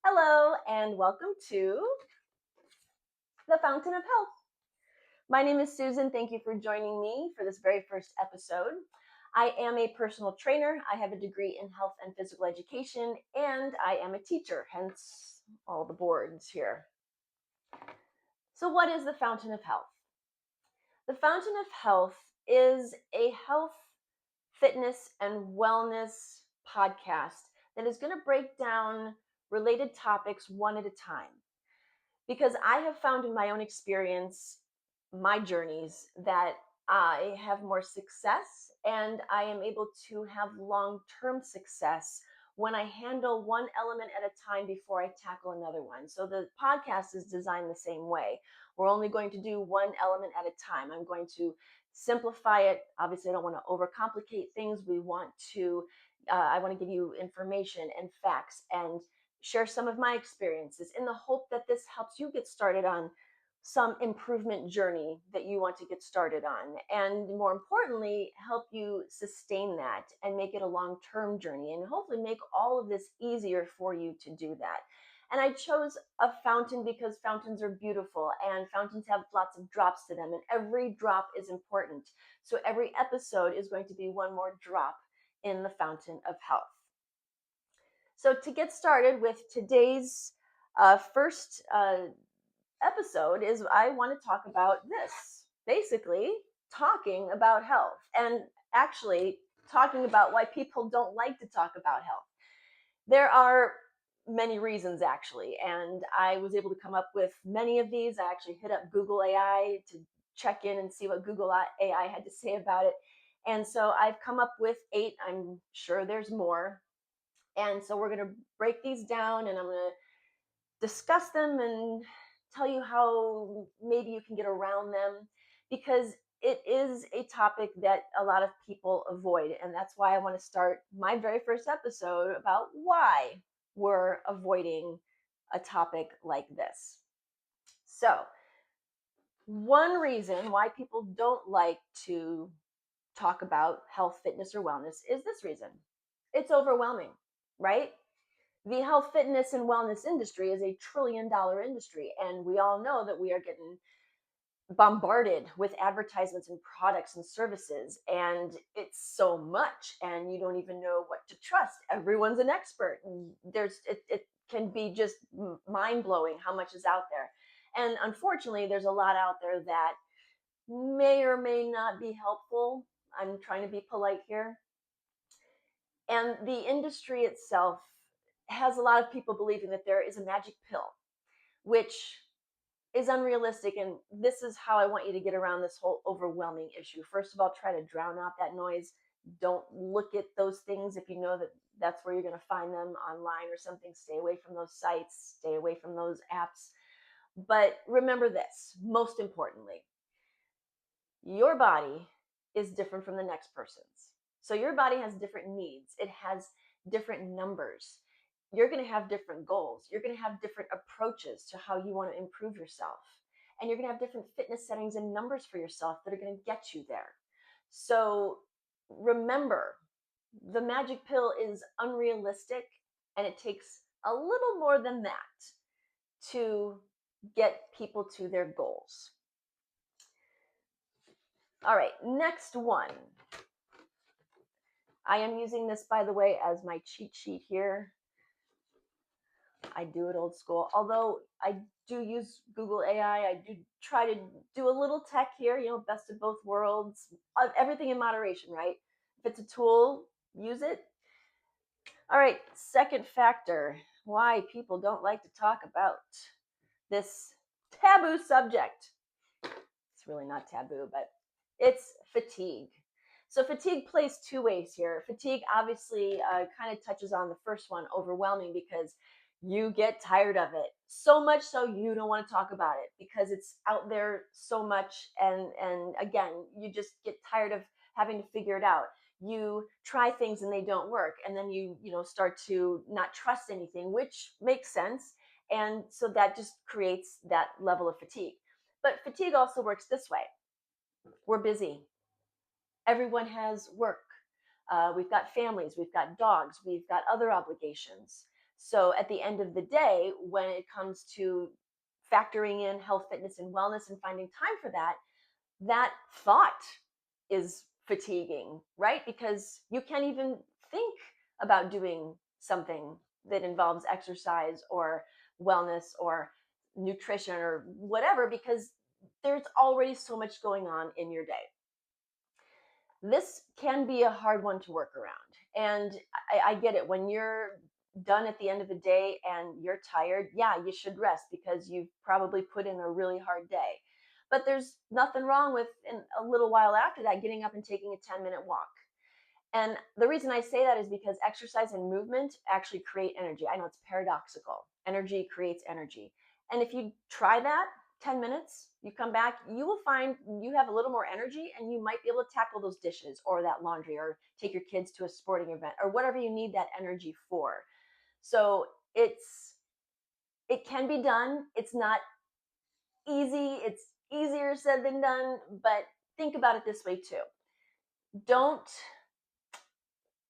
Hello and welcome to the Fountain of Health. My name is Susan. Thank you for joining me for this very first episode. I am a personal trainer. I have a degree in health and physical education, and I am a teacher, hence all the boards here. So, what is the Fountain of Health? The Fountain of Health is a health, fitness, and wellness podcast that is going to break down related topics one at a time. Because I have found in my own experience, my journeys, that I have more success and I am able to have long term success when I handle one element at a time before I tackle another one. So the podcast is designed the same way. We're only going to do one element at a time. I'm going to simplify it. Obviously, I don't want to overcomplicate things. I want to give you information and facts and share some of my experiences in the hope that this helps you get started on some improvement journey that you want to get started on. And more importantly, help you sustain that and make it a long term journey and hopefully make all of this easier for you to do that. And I chose a fountain because fountains are beautiful and fountains have lots of drops to them, and every drop is important. So every episode is going to be one more drop in the fountain of health. So to get started with today's first episode is I want to talk about this. Basically, talking about health and actually talking about why people don't like to talk about health. There are many reasons actually, and I was able to come up with many of these. I actually hit up Google AI to check in and see what Google AI had to say about it. And so I've come up with 8. I'm sure there's more. And so we're going to break these down and I'm going to discuss them and tell you how maybe you can get around them, because it is a topic that a lot of people avoid. And that's why I want to start my very first episode about why we're avoiding a topic like this. So, one reason why people don't like to talk about health, fitness, or wellness is this reason: it's overwhelming, right? The health, fitness, and wellness industry is a $1 trillion industry, and we all know that we are getting bombarded with advertisements and products and services, and it's so much, and you don't even know what to trust. Everyone's an expert. It can be just mind blowing how much is out there, and unfortunately, there's a lot out there that may or may not be helpful. I'm trying to be polite here. And the industry itself has a lot of people believing that there is a magic pill, which is unrealistic. And this is how I want you to get around this whole overwhelming issue. First of all, try to drown out that noise. Don't look at those things if you know that that's where you're going to find them online or something. Stay away from those sites, stay away from those apps. But remember this, most importantly, your body is different from the next person's. So your body has different needs. It has different numbers. You're going to have different goals. You're going to have different approaches to how you want to improve yourself. And you're going to have different fitness settings and numbers for yourself that are going to get you there. So remember, the magic pill is unrealistic, and it takes a little more than that to get people to their goals. All right, next one. I am using this, by the way, as my cheat sheet here. I do it old school. Although I do use Google AI, I do try to do a little tech here, best of both worlds. Everything in moderation, right? If it's a tool, use it. All right, second factor why people don't like to talk about this taboo subject. It's really not taboo, but it's fatigue. So fatigue plays 2 ways here. Fatigue obviously kind of touches on the first one, overwhelming, because you get tired of it. So much so you don't want to talk about it because it's out there so much. And again, you just get tired of having to figure it out. You try things and they don't work. And then you start to not trust anything, which makes sense. And so that just creates that level of fatigue. But fatigue also works this way. We're busy. Everyone has work. We've got families, we've got dogs, we've got other obligations. So at the end of the day, when it comes to factoring in health, fitness, and wellness and finding time for that, that thought is fatiguing, right? Because you can't even think about doing something that involves exercise or wellness or nutrition or whatever, because there's already so much going on in your day. This can be a hard one to work around. And I get it. When you're done at the end of the day and you're tired, yeah, you should rest because you've probably put in a really hard day. But there's nothing wrong with, in a little while after that, getting up and taking a 10-minute walk. And the reason I say that is because exercise and movement actually create energy. I know it's paradoxical. Energy creates energy. And if you try that 10 minutes, you come back, you will find you have a little more energy and you might be able to tackle those dishes or that laundry or take your kids to a sporting event or whatever you need that energy for. So it can be done. It's not easy. It's easier said than done, but think about it this way too. Don't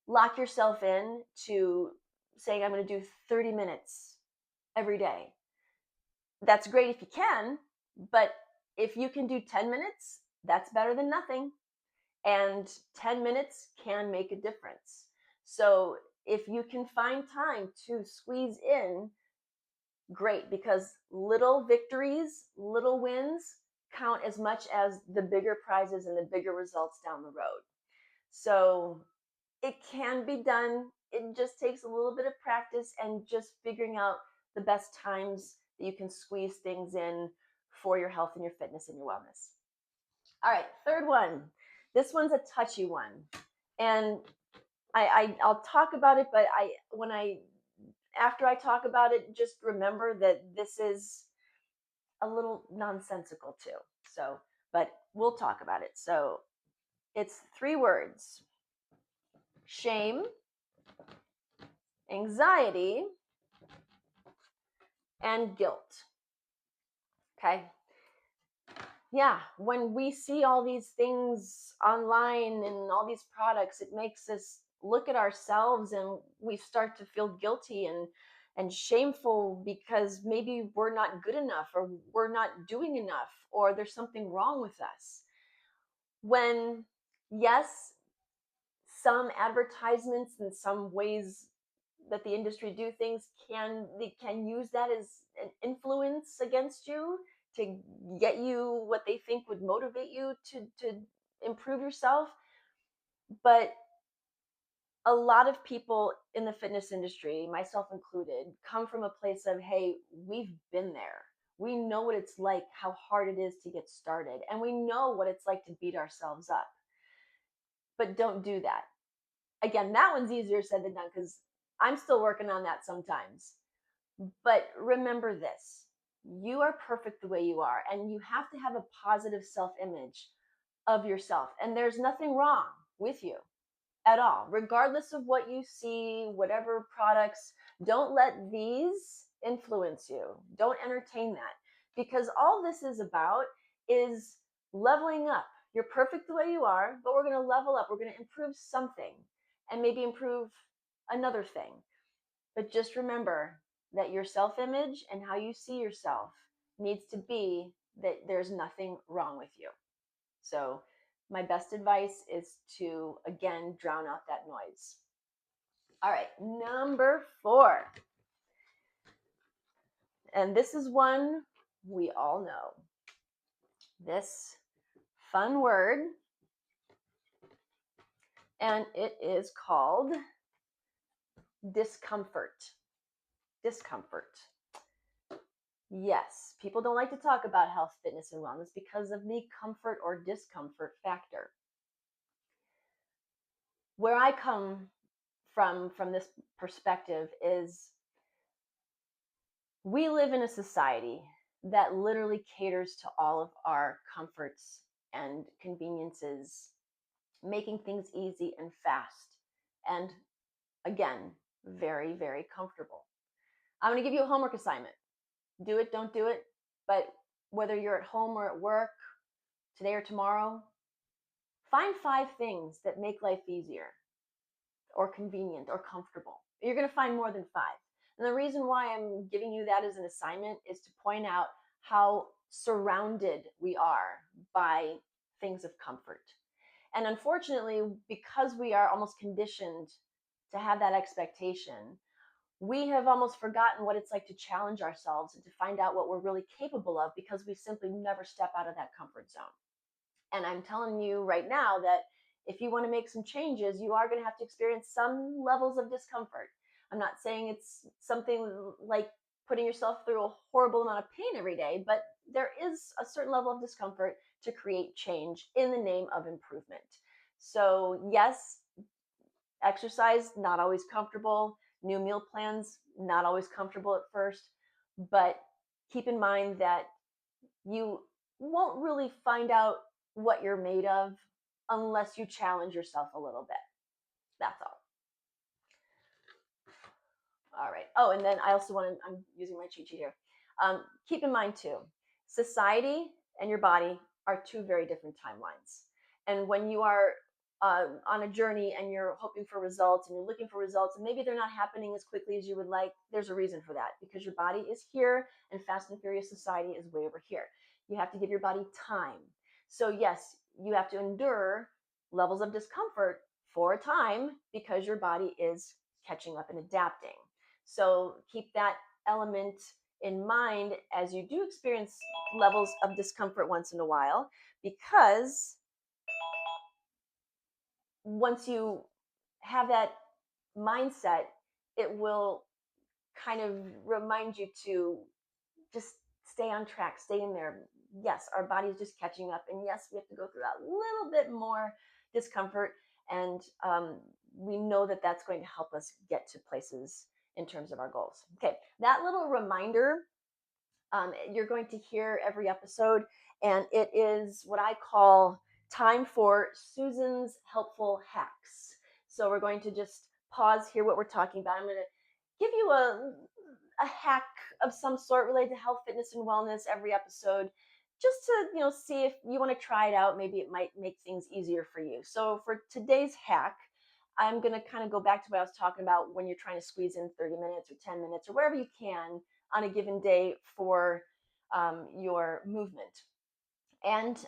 lock yourself in to saying, I'm going to do 30 minutes every day. That's great if you can, but if you can do 10 minutes, that's better than nothing. And 10 minutes can make a difference. So if you can find time to squeeze in, great, because little victories, little wins count as much as the bigger prizes and the bigger results down the road. So it can be done. It just takes a little bit of practice and just figuring out the best times that you can squeeze things in for your health and your fitness and your wellness. All right, third one. This one's a touchy one. And I'll talk about it, but after I talk about it, just remember that this is a little nonsensical too. So, but we'll talk about it. So it's 3 words: shame, anxiety, and guilt. Okay. Yeah, when we see all these things online and all these products, it makes us look at ourselves and we start to feel guilty and shameful because maybe we're not good enough or we're not doing enough or there's something wrong with us. When, yes, some advertisements and some ways that the industry do things they can use that as an influence against you to get you what they think would motivate you to improve yourself. But a lot of people in the fitness industry, myself included, come from a place of, hey, we've been there. We know what it's like, how hard it is to get started, and we know what it's like to beat ourselves up. But don't do that. Again, that one's easier said than done because I'm still working on that sometimes. But remember this: you are perfect the way you are, and you have to have a positive self image of yourself. And there's nothing wrong with you at all, regardless of what you see, whatever products. Don't let these influence you. Don't entertain that, because all this is about is leveling up. You're perfect the way you are, but we're going to level up. We're going to improve something and maybe improve another thing. But just remember that your self image and how you see yourself needs to be that there's nothing wrong with you. So, my best advice is to, again, drown out that noise. All right, number 4. And this is one we all know. This fun word, and it is called discomfort. Discomfort. Yes, people don't like to talk about health, fitness, and wellness because of the comfort or discomfort factor. Where I come from this perspective is we live in a society that literally caters to all of our comforts and conveniences, making things easy and fast, and again, very, very comfortable. I'm going to give you a homework assignment. Do it, don't do it, but whether you're at home or at work, today or tomorrow, find 5 things that make life easier or convenient or comfortable. You're going to find more than 5. And the reason why I'm giving you that as an assignment is to point out how surrounded we are by things of comfort. And unfortunately, because we are almost conditioned to have that expectation, we have almost forgotten what it's like to challenge ourselves and to find out what we're really capable of because we simply never step out of that comfort zone. And I'm telling you right now that if you want to make some changes, you are going to have to experience some levels of discomfort. I'm not saying it's something like putting yourself through a horrible amount of pain every day, but there is a certain level of discomfort to create change in the name of improvement. So, yes, exercise, not always comfortable. New meal plans, not always comfortable at first. But keep in mind that you won't really find out what you're made of unless you challenge yourself a little bit. That's all. All right. Oh, and then I also want to, I'm using my cheat sheet here. Keep in mind too, society and your body are two very different timelines. And when you are on a journey and you're hoping for results and you're looking for results, and maybe they're not happening as quickly as you would like, there's a reason for that because your body is here and Fast and Furious Society is way over here. You have to give your body time. So, yes, you have to endure levels of discomfort for a time because your body is catching up and adapting. So keep that element in mind as you do experience levels of discomfort once in a while, because once you have that mindset, it will kind of remind you to just stay on track, stay in there. Yes, our body is just catching up, and yes, we have to go through that little bit more discomfort, and we know that that's going to help us get to places in terms of our goals. Okay, that little reminder you're going to hear every episode, and it is what I call time for Susan's helpful hacks. So we're going to just pause here what we're talking about. I'm going to give you a hack of some sort related to health, fitness, and wellness every episode, just to see if you want to try it out. Maybe it might make things easier for you. So for today's hack, I'm going to kind of go back to what I was talking about when you're trying to squeeze in 30 minutes or 10 minutes or whatever you can on a given day for your movement. And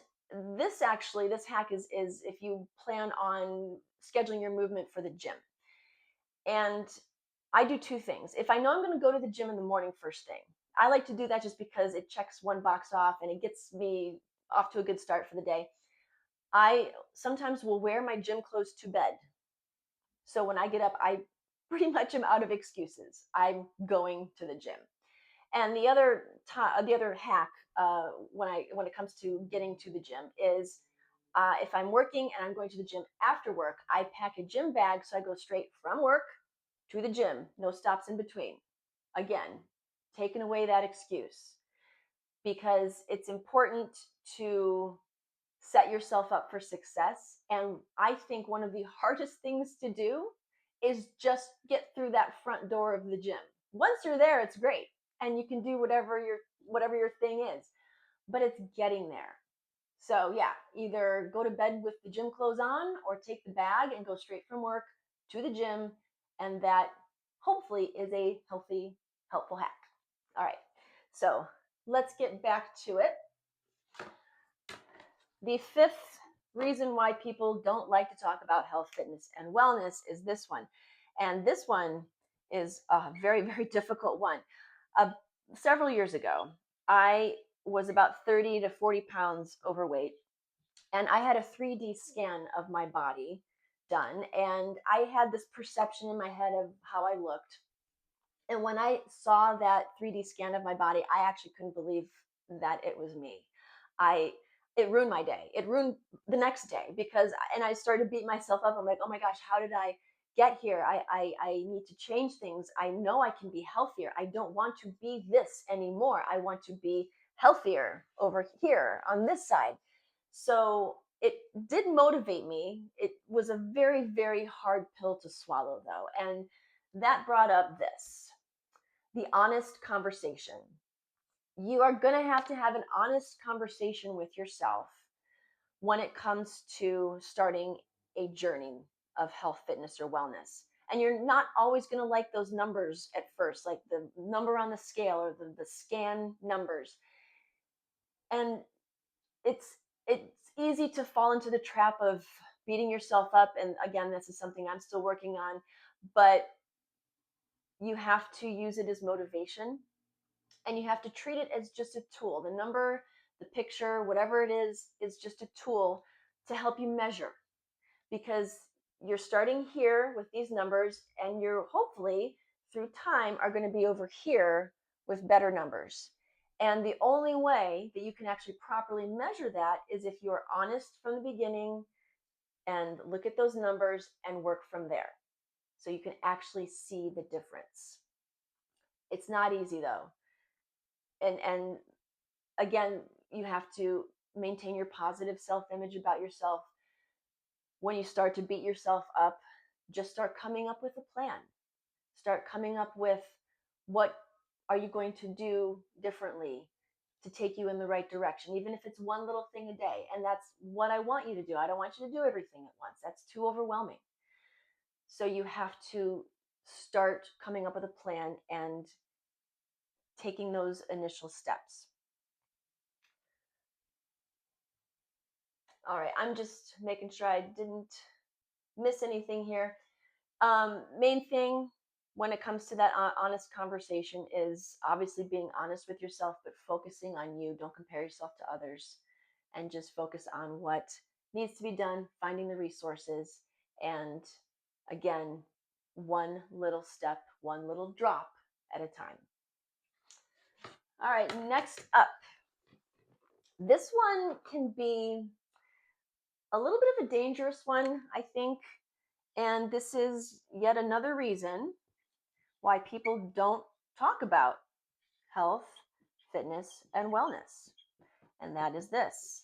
this hack is if you plan on scheduling your movement for the gym. And I do two things. If I know I'm going to go to the gym in the morning first thing, I like to do that just because it checks one box off and it gets me off to a good start for the day. I sometimes will wear my gym clothes to bed. So when I get up, I pretty much am out of excuses. I'm going to the gym. And the other hack when it comes to getting to the gym is if I'm working and I'm going to the gym after work, I pack a gym bag so I go straight from work to the gym, no stops in between. Again, taking away that excuse because it's important to set yourself up for success. And I think one of the hardest things to do is just get through that front door of the gym. Once you're there, it's great. And you can do whatever your thing is. But it's getting there. So yeah, either go to bed with the gym clothes on or take the bag and go straight from work to the gym. And that hopefully is a healthy, helpful hack. All right. So let's get back to it. The fifth reason why people don't like to talk about health, fitness, and wellness is this one. And this one is a very, very difficult one. Several years ago, I was about 30 to 40 pounds overweight, and I had a 3D scan of my body done, and I had this perception in my head of how I looked. And when I saw that 3D scan of my body, I actually couldn't believe that it was me. I It ruined my day. It ruined the next day because and I started to beat myself up. I'm like, oh my gosh, how did I get here? I need to change things. I know I can be healthier. I don't want to be this anymore. I want to be healthier over here on this side. So it did motivate me. It was a very, very hard pill to swallow though. And that brought up the honest conversation. You are going to have an honest conversation with yourself when it comes to starting a journey of health, fitness, or wellness. And you're not always going to like those numbers at first, like the number on the scale or the scan numbers. And it's easy to fall into the trap of beating yourself up. And again, this is something I'm still working on, but you have to use it as motivation, and you have to treat it as just a tool. The number, the picture, whatever it is just a tool to help you measure, because you're starting here with these numbers, and you're hopefully through time are going to be over here with better numbers. And the only way that you can actually properly measure that is if you're honest from the beginning and look at those numbers and work from there, so you can actually see the difference. It's not easy though. And again, you have to maintain your positive self-image about yourself. When you start to beat yourself up, just start coming up with a plan. Start coming up with what are you going to do differently to take you in the right direction, even if it's one little thing a day. And that's what I want you to do. I don't want you to do everything at once. That's too overwhelming. So you have to start coming up with a plan and taking those initial steps. All right, I'm just making sure I didn't miss anything here. Main thing when it comes to that honest conversation is obviously being honest with yourself, but focusing on you. Don't compare yourself to others, and just focus on what needs to be done, finding the resources, and again, one little step, one little drop at a time. All right, next up. This one can be a little bit of a dangerous one, I think. And this is yet another reason why people don't talk about health, fitness, and wellness. And that is this: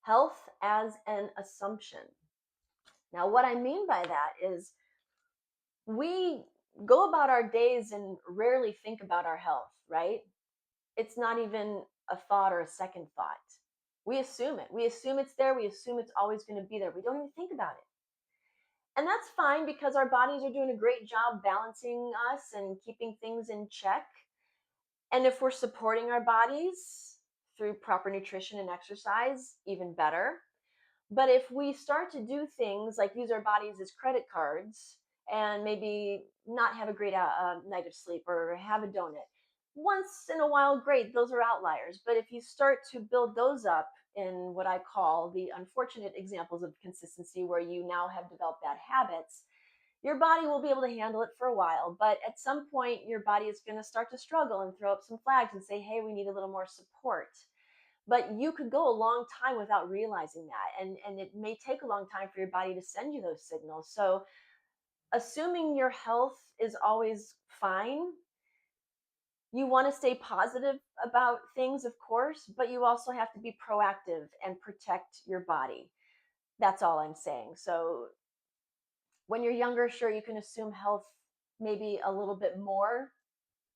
health as an assumption. Now, what I mean by that is we go about our days and rarely think about our health, right? It's not even a thought or a second thought. We assume it. We assume it's there. We assume it's always going to be there. We don't even think about it. And that's fine, because our bodies are doing a great job balancing us and keeping things in check. And if we're supporting our bodies through proper nutrition and exercise, even better. But if we start to do things like use our bodies as credit cards and maybe not have a great night of sleep or have a donut once in a while, great, those are outliers. But if you start to build those up in what I call the unfortunate examples of consistency, where you now have developed bad habits, your body will be able to handle it for a while. But at some point, your body is going to start to struggle and throw up some flags and say, hey, we need a little more support. But you could go a long time without realizing that. And it may take a long time for your body to send you those signals. So assuming your health is always fine, you want to stay positive about things, of course, but you also have to be proactive and protect your body. That's all I'm saying. So when you're younger, sure, you can assume health maybe a little bit more.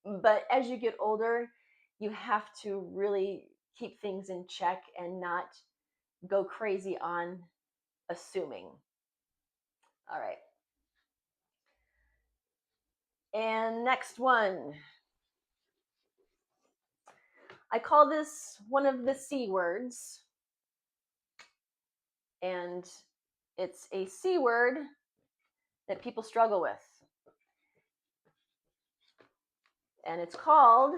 But as you get older, you have to really keep things in check and not go crazy on assuming. All right. And next one. I call this one of the C words. And it's a C word that people struggle with. And it's called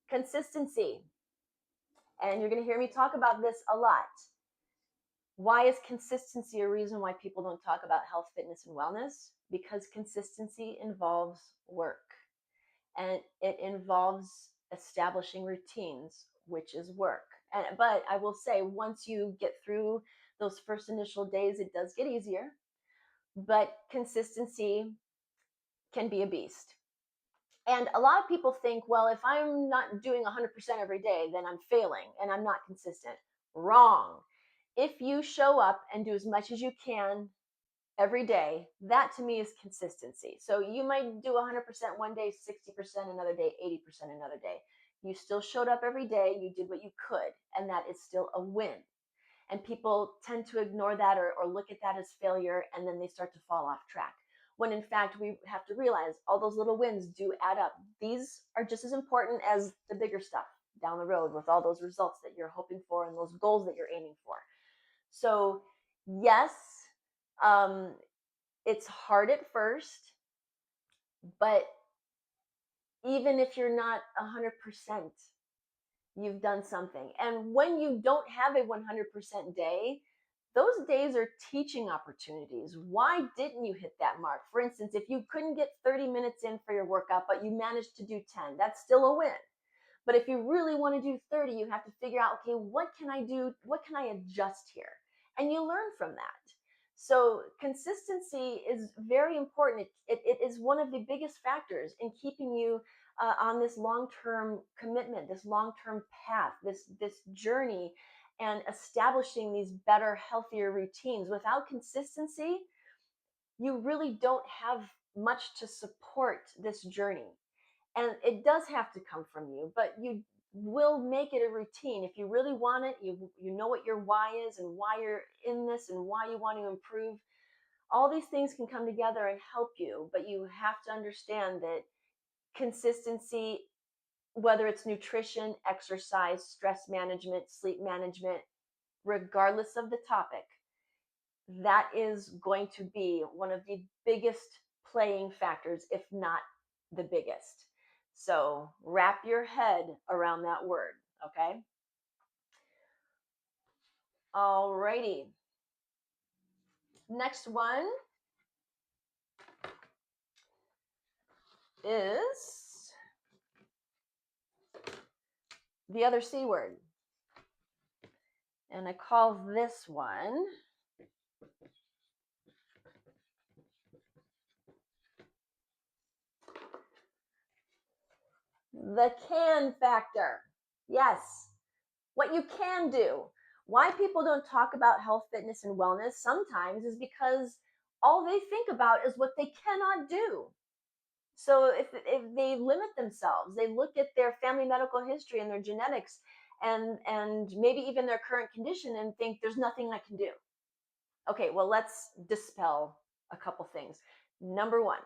consistency. And you're going to hear me talk about this a lot. Why is consistency a reason why people don't talk about health, fitness, and wellness? Because consistency involves work, and it involves establishing routines, which is work. But I will say, once you get through those first initial days, it does get easier. But consistency can be a beast. And a lot of people think, well, if I'm not doing 100% every day, then I'm failing and I'm not consistent. Wrong. If you show up and do as much as you can every day, that to me is consistency. So you might do 100% one day, 60% another day, 80% another day. You still showed up every day, you did what you could, and that is still a win. And people tend to ignore that or look at that as failure, and then they start to fall off track. When in fact, we have to realize all those little wins do add up. These are just as important as the bigger stuff down the road with all those results that you're hoping for and those goals that you're aiming for. So, yes, um, it's hard at first, but even if you're not 100%, you've done something. And when you don't have a 100% day, those days are teaching opportunities. Why didn't you hit that mark? For instance, if you couldn't get 30 minutes in for your workout, but you managed to do 10, that's still a win. But if you really want to do 30, you have to figure out, okay, what can I do? What can I adjust here? And you learn from that. So consistency is very important. It is one of the biggest factors in keeping you on this long-term commitment, this long-term path, this journey, and establishing these better, healthier routines. Without consistency, you really don't have much to support this journey. And it does have to come from you, but you will make it a routine. If you really want it, you know what your why is and why you're in this and why you want to improve. All these things can come together and help you, but you have to understand that consistency, whether it's nutrition, exercise, stress management, sleep management, regardless of the topic, that is going to be one of the biggest playing factors, if not the biggest. So wrap your head around that word, okay? Alrighty. Next one is the other C word. And I call this one the can factor. Yes, what you can do. Why people don't talk about health, fitness, and wellness sometimes is because all they think about is what they cannot do. So if they limit themselves, they look at their family medical history and their genetics and maybe even their current condition and think there's nothing I can do. Okay, well, let's dispel a couple things. Number one,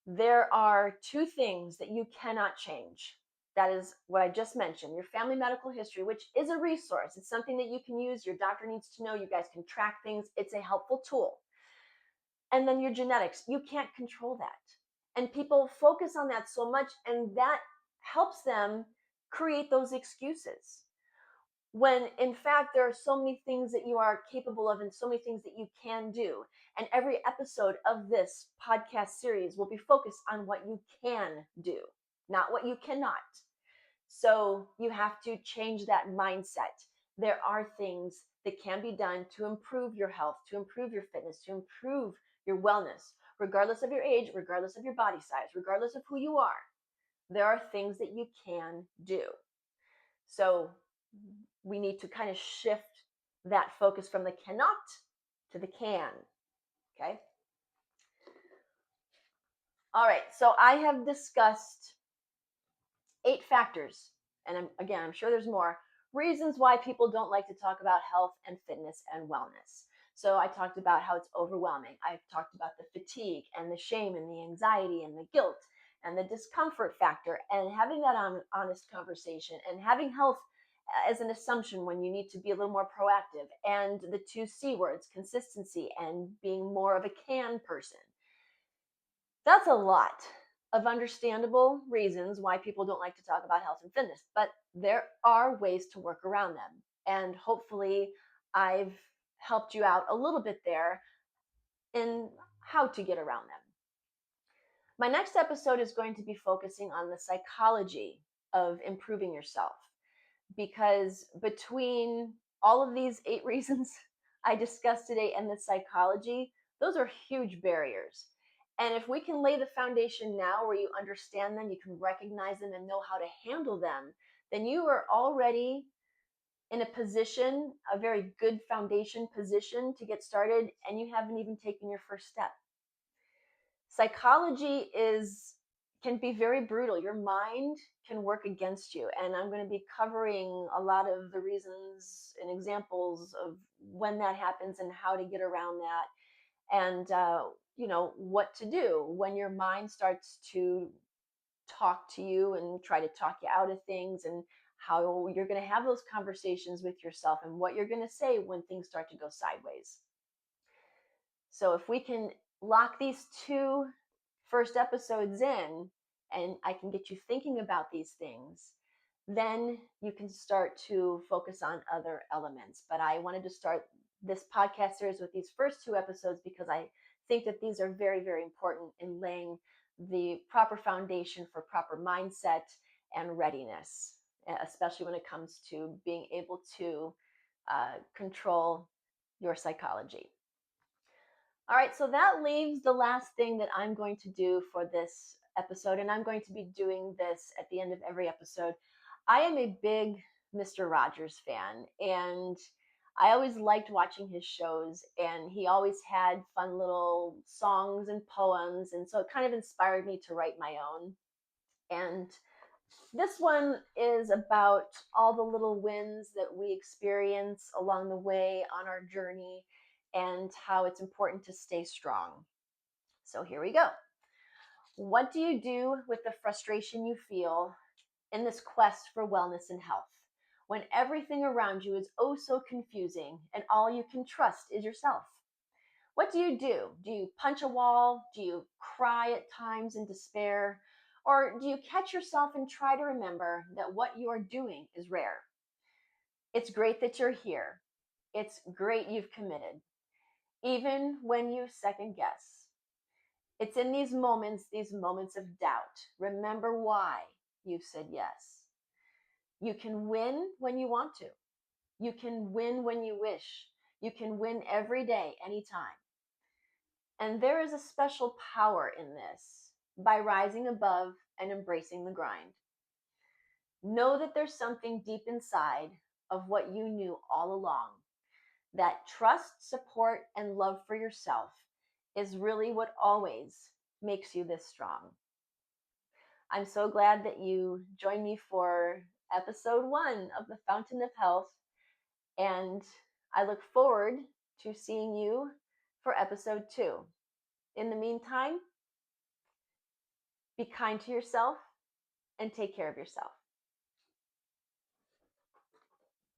there are two things that you cannot change. That is what I just mentioned, your family medical history, which is a resource. It's something that you can use. Your doctor needs to know. You guys can track things. It's a helpful tool. And then your genetics, you can't control that. And people focus on that so much, and that helps them create those excuses. When in fact, there are so many things that you are capable of and so many things that you can do. And every episode of this podcast series will be focused on what you can do, not what you cannot. So you have to change that mindset. There are things that can be done to improve your health, to improve your fitness, to improve your wellness, regardless of your age, regardless of your body size, regardless of who you are. There are things that you can do. So we need to kind of shift that focus from the cannot to the can. Okay. All right. So I have discussed 8 factors, and I'm sure there's more reasons why people don't like to talk about health and fitness and wellness. So I talked about how it's overwhelming. I've talked about the fatigue and the shame and the anxiety and the guilt and the discomfort factor, and having that honest conversation and having health as an assumption when you need to be a little more proactive, and the 2 C words, consistency and being more of a can person. That's a lot of understandable reasons why people don't like to talk about health and fitness, but there are ways to work around them. And hopefully I've helped you out a little bit there in how to get around them. My next episode is going to be focusing on the psychology of improving yourself, because between all of these 8 reasons I discussed today and the psychology, those are huge barriers. And if we can lay the foundation now where you understand them, you can recognize them and know how to handle them, then you are already in a position, a very good foundation position to get started, and you haven't even taken your first step. Psychology is can be very brutal. Your mind can work against you. And I'm going to be covering a lot of the reasons and examples of when that happens and how to get around that. And, what to do when your mind starts to talk to you and try to talk you out of things, and how you're going to have those conversations with yourself and what you're going to say when things start to go sideways. So if we can lock these two first episodes in, and I can get you thinking about these things, then you can start to focus on other elements. But I wanted to start this podcast series with these first two episodes because I think that these are very, very important in laying the proper foundation for proper mindset and readiness, especially when it comes to being able to control your psychology. All right, so that leaves the last thing that I'm going to do for this episode, and I'm going to be doing this at the end of every episode. I am a big Mr. Rogers fan, and I always liked watching his shows, and he always had fun little songs and poems, and so it kind of inspired me to write my own. And this one is about all the little wins that we experience along the way on our journey and how it's important to stay strong. So here we go. What do you do with the frustration you feel in this quest for wellness and health when everything around you is oh so confusing and all you can trust is yourself? What do? Do you punch a wall? Do you cry at times in despair? Or do you catch yourself and try to remember that what you are doing is rare? It's great that you're here. It's great you've committed, even when you second guess. It's in these moments of doubt. Remember why you've said yes. You can win when you want to. You can win when you wish. You can win every day, anytime. And there is a special power in this by rising above and embracing the grind. Know that there's something deep inside of what you knew all along. That trust, support, and love for yourself is really what always makes you this strong. I'm so glad that you joined me for episode 1 of the Fountain of Health, and I look forward to seeing you for episode 2. In the meantime, be kind to yourself and take care of yourself.